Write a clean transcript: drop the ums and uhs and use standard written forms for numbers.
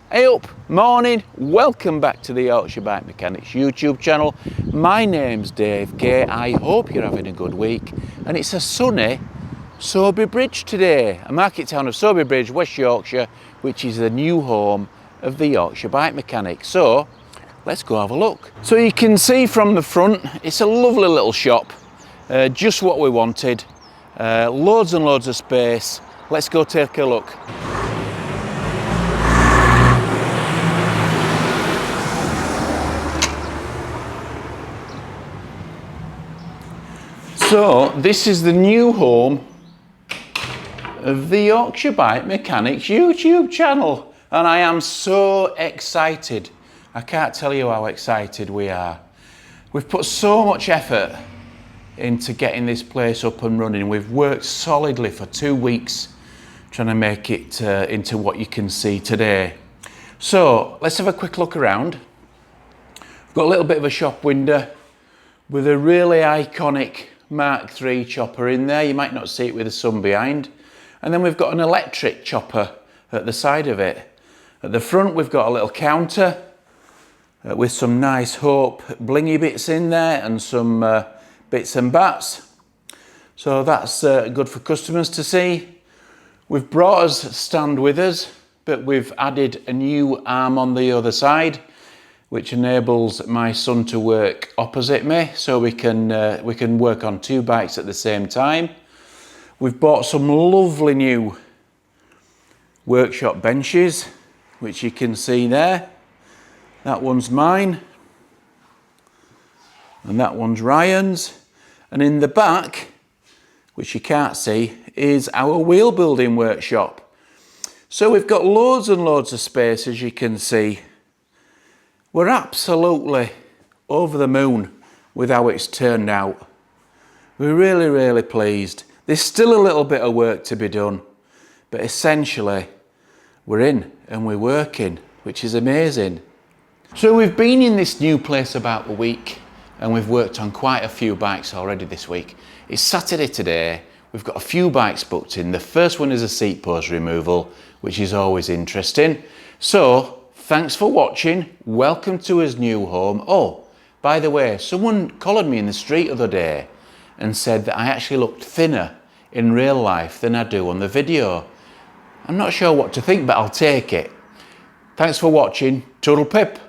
Hey up, morning, welcome back to the Yorkshire Bike Mechanics YouTube channel. My name's Dave K. I hope you're having a good week, and it's a sunny Sowerby Bridge today, a market town of Sowerby Bridge, West Yorkshire, which is the new home of the Yorkshire Bike Mechanics. So let's go have a look. So you can see from the front, it's a lovely little shop, just what we wanted, loads and loads of space. Let's go take a look. So this is the new home of the Yorkshire Bike Mechanics YouTube channel, and I am so excited. I can't tell you how excited we are. We've put so much effort into getting this place up and running. We've worked solidly for 2 weeks trying to make it into what you can see today. So let's have a quick look around. We've got a little bit of a shop window with a really iconic Mark III chopper in there. You might not see it with the sun behind. And then we've got an electric chopper at the side of it. At the front we've got a little counter with some nice Hope blingy bits in there and some bits and bats. So that's good for customers to see. We've brought us a stand with us, but we've added a new arm on the other side, which enables my son to work opposite me, so we can work on 2 bikes at the same time. We've bought some lovely new workshop benches, which you can see there. That one's mine, and that one's Ryan's. And in the back, which you can't see, is our wheel building workshop. So we've got loads and loads of space, as you can see. We're absolutely over the moon with how it's turned out. We're really, really pleased. There's still a little bit of work to be done, but essentially we're in and we're working, which is amazing. So we've been in this new place about a week and we've worked on quite a few bikes already this week. It's Saturday today. We've got a few bikes booked in. The first one is a seat post removal, which is always interesting. So thanks for watching. Welcome to his new home. Oh, by the way, someone collared me in the street the other day and said that I actually looked thinner in real life than I do on the video. I'm not sure what to think, but I'll take it. Thanks for watching. Toodle pip.